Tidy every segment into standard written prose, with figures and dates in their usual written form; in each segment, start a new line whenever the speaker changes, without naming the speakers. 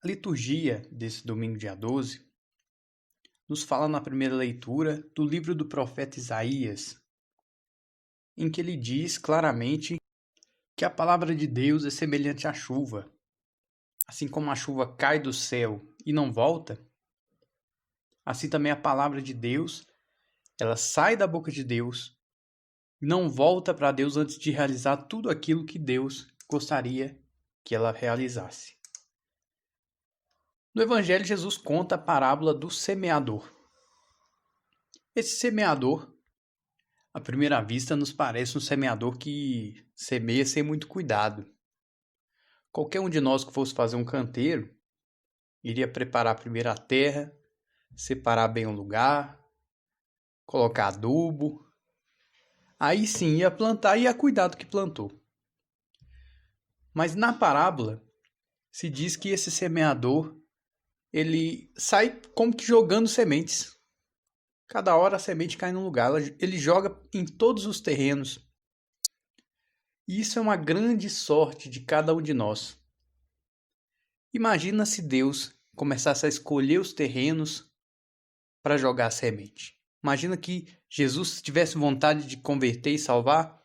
A liturgia desse domingo, dia 12, nos fala na primeira leitura do livro do profeta Isaías, em que ele diz claramente que a palavra de Deus é semelhante à chuva. Assim como a chuva cai do céu e não volta, assim também a palavra de Deus, ela sai da boca de Deus e não volta para Deus antes de realizar tudo aquilo que Deus gostaria que ela realizasse. No Evangelho, Jesus conta a parábola do semeador. Esse semeador, à primeira vista, nos parece um semeador que semeia sem muito cuidado. Qualquer um de nós que fosse fazer um canteiro, iria preparar primeiro a terra, separar bem o lugar, colocar adubo. Aí sim ia plantar e ia cuidar do que plantou. Mas na parábola, se diz que esse semeador, ele sai como que jogando sementes. Cada hora a semente cai num lugar, ele joga em todos os terrenos. E isso é uma grande sorte de cada um de nós. Imagina se Deus começasse a escolher os terrenos para jogar a semente. Imagina que Jesus tivesse vontade de converter e salvar,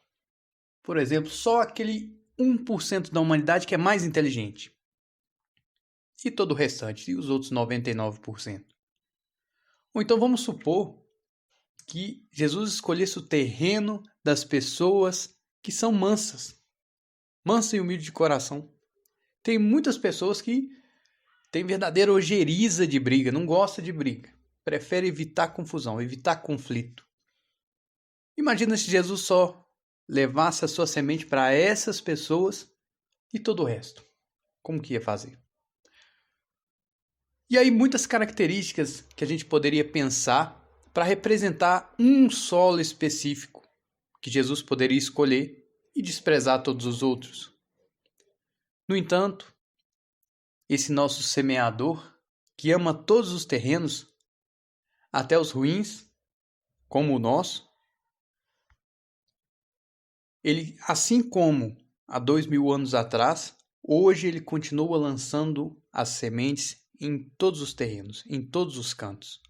por exemplo, só aquele 1% da humanidade que é mais inteligente. E todo o restante, e os outros 99%. Ou então vamos supor que Jesus escolhesse o terreno das pessoas que são mansas e humildes de coração. Tem muitas pessoas que têm verdadeira ojeriza de briga, não gosta de briga. Prefere evitar confusão, evitar conflito. Imagina se Jesus só levasse a sua semente para essas pessoas e todo o resto. Como que ia fazer? E aí muitas características que a gente poderia pensar para representar um solo específico que Jesus poderia escolher e desprezar todos os outros. No entanto, esse nosso semeador, que ama todos os terrenos, até os ruins, como o nosso, ele, assim como há 2000 anos atrás, hoje ele continua lançando as sementes em todos os terrenos, em todos os cantos.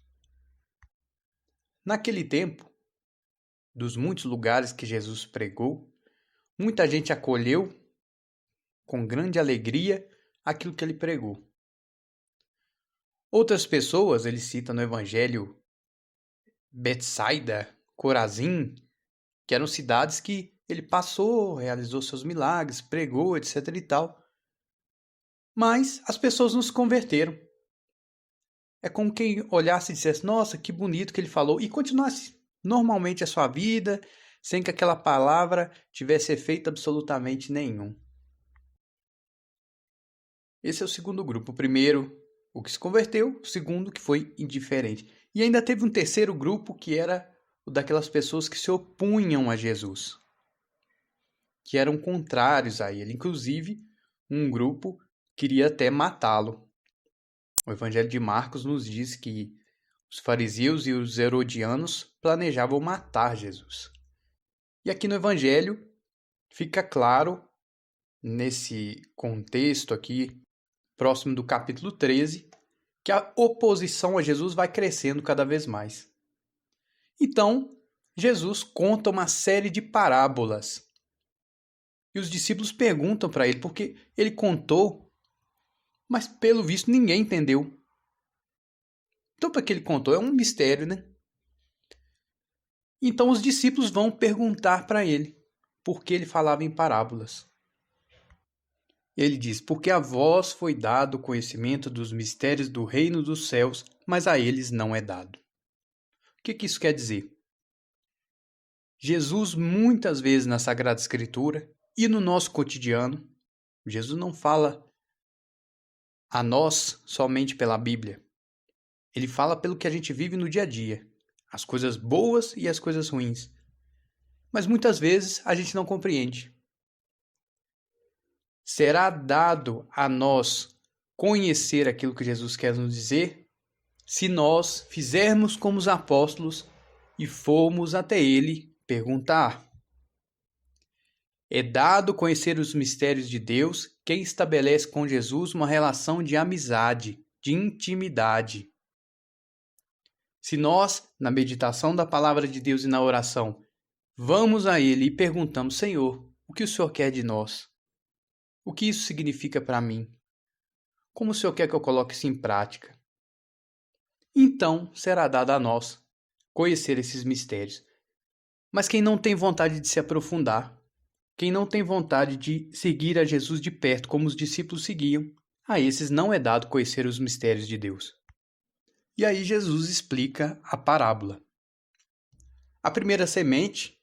Naquele tempo, dos muitos lugares que Jesus pregou, muita gente acolheu com grande alegria aquilo que ele pregou. Outras pessoas, ele cita no Evangelho Betsaida, Corazim, que eram cidades que ele passou, realizou seus milagres, pregou, etc. e tal. Mas as pessoas não se converteram. É como quem olhasse e dissesse, nossa, que bonito que ele falou, e continuasse normalmente a sua vida, sem que aquela palavra tivesse efeito absolutamente nenhum. Esse é o segundo grupo. O primeiro, o que se converteu. O segundo, que foi indiferente. E ainda teve um terceiro grupo, que era o daquelas pessoas que se opunham a Jesus, que eram contrários a ele. Inclusive, um grupo queria até matá-lo. O Evangelho de Marcos nos diz que os fariseus e os herodianos planejavam matar Jesus. E aqui no Evangelho fica claro, nesse contexto aqui, próximo do capítulo 13, que a oposição a Jesus vai crescendo cada vez mais. Então, Jesus conta uma série de parábolas. E os discípulos perguntam para ele, porque ele contou, mas pelo visto ninguém entendeu. Então, para que ele contou, é um mistério, né? Então, os discípulos vão perguntar para ele por que ele falava em parábolas. Ele diz, porque a vós foi dado o conhecimento dos mistérios do reino dos céus, mas a eles não é dado. O que isso quer dizer? Jesus, muitas vezes na Sagrada Escritura e no nosso cotidiano, Jesus não fala a nós somente pela Bíblia. Ele fala pelo que a gente vive no dia a dia, as coisas boas e as coisas ruins. Mas muitas vezes a gente não compreende. Será dado a nós conhecer aquilo que Jesus quer nos dizer se nós fizermos como os apóstolos e formos até ele perguntar. É dado conhecer os mistérios de Deus quem estabelece com Jesus uma relação de amizade, de intimidade. Se nós, na meditação da palavra de Deus e na oração, vamos a Ele e perguntamos: Senhor, o que o Senhor quer de nós? O que isso significa para mim? Como o Senhor quer que eu coloque isso em prática? Então será dado a nós conhecer esses mistérios. Mas quem não tem vontade de se aprofundar, quem não tem vontade de seguir a Jesus de perto como os discípulos seguiam, a esses não é dado conhecer os mistérios de Deus. E aí Jesus explica a parábola. A primeira semente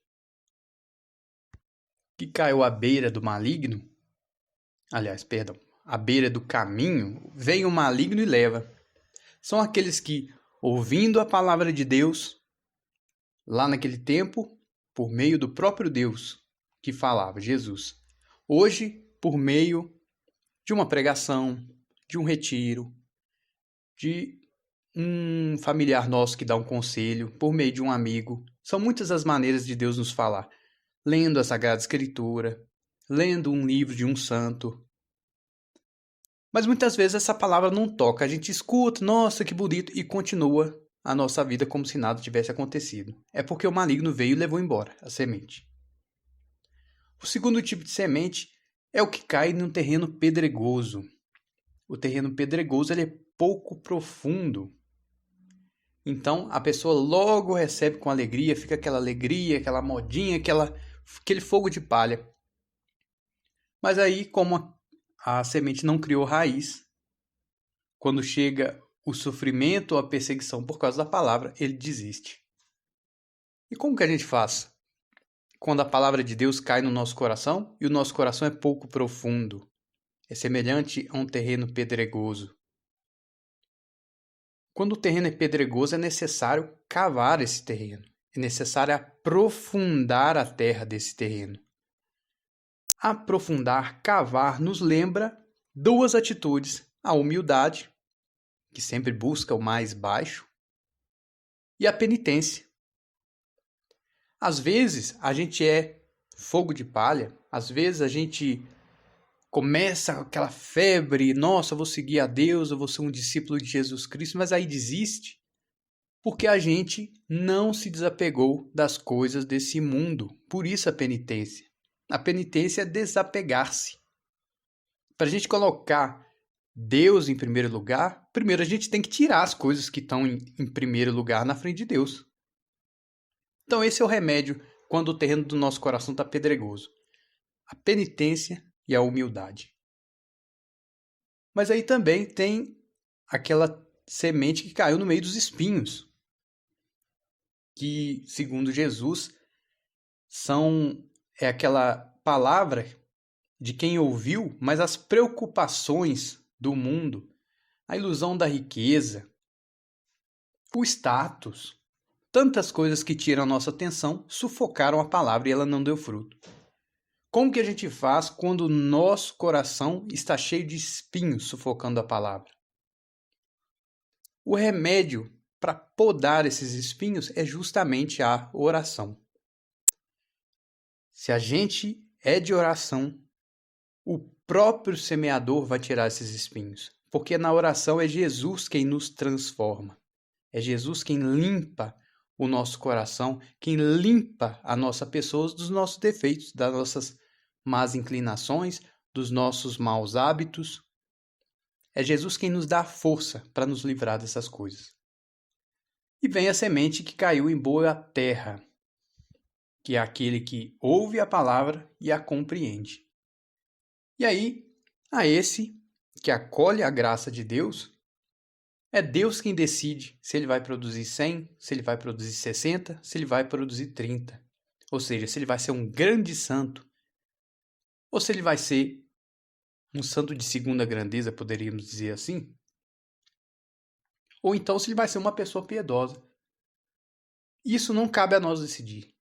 que caiu à beira do maligno, à beira do caminho, vem o maligno e leva. São aqueles que, ouvindo a palavra de Deus, lá naquele tempo, por meio do próprio Deus que falava, Jesus. Hoje, por meio de uma pregação, de um retiro, de um familiar nosso que dá um conselho, por meio de um amigo. São muitas as maneiras de Deus nos falar. Lendo a Sagrada Escritura, lendo um livro de um santo. Mas muitas vezes essa palavra não toca. A gente escuta, nossa, que bonito, e continua a nossa vida como se nada tivesse acontecido. É porque o maligno veio e levou embora a semente. O segundo tipo de semente é o que cai num terreno pedregoso. O terreno pedregoso ele é pouco profundo. Então a pessoa logo recebe com alegria, fica aquela alegria, aquela modinha, aquele fogo de palha. Mas aí, como a semente não criou raiz, quando chega o sofrimento ou a perseguição por causa da palavra, ele desiste. E como que a gente faz quando a palavra de Deus cai no nosso coração e o nosso coração é pouco profundo? É semelhante a um terreno pedregoso. Quando o terreno é pedregoso, é necessário cavar esse terreno. É necessário aprofundar a terra desse terreno. Aprofundar, cavar, nos lembra duas atitudes: a humildade, que sempre busca o mais baixo, e a penitência. Às vezes a gente é fogo de palha, às vezes a gente começa aquela febre, nossa, eu vou seguir a Deus, eu vou ser um discípulo de Jesus Cristo, mas aí desiste, porque a gente não se desapegou das coisas desse mundo. Por isso a penitência. A penitência é desapegar-se. Para a gente colocar Deus em primeiro lugar, primeiro a gente tem que tirar as coisas que estão em primeiro lugar na frente de Deus. Então esse é o remédio quando o terreno do nosso coração está pedregoso. A penitência e a humildade. Mas aí também tem aquela semente que caiu no meio dos espinhos, que, segundo Jesus, é aquela palavra de quem ouviu, mas as preocupações do mundo, a ilusão da riqueza, o status, tantas coisas que tiram a nossa atenção, sufocaram a palavra e ela não deu fruto. Como que a gente faz quando o nosso coração está cheio de espinhos sufocando a palavra? O remédio para podar esses espinhos é justamente a oração. Se a gente é de oração, o próprio semeador vai tirar esses espinhos. Porque na oração é Jesus quem nos transforma. É Jesus quem limpa o nosso coração, quem limpa a nossa pessoa dos nossos defeitos, das nossas más inclinações, dos nossos maus hábitos. É Jesus quem nos dá a força para nos livrar dessas coisas. E vem a semente que caiu em boa terra, que é aquele que ouve a palavra e a compreende. E aí, a esse que acolhe a graça de Deus, é Deus quem decide se ele vai produzir 100, se ele vai produzir 60, se ele vai produzir 30. Ou seja, se ele vai ser um grande santo, ou se ele vai ser um santo de segunda grandeza, poderíamos dizer assim. Ou então se ele vai ser uma pessoa piedosa. Isso não cabe a nós decidir.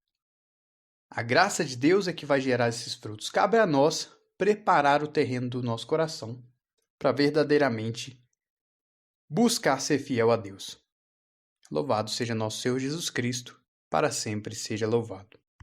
A graça de Deus é que vai gerar esses frutos. Cabe a nós preparar o terreno do nosso coração para verdadeiramente buscar ser fiel a Deus. Louvado seja nosso Senhor Jesus Cristo, para sempre seja louvado.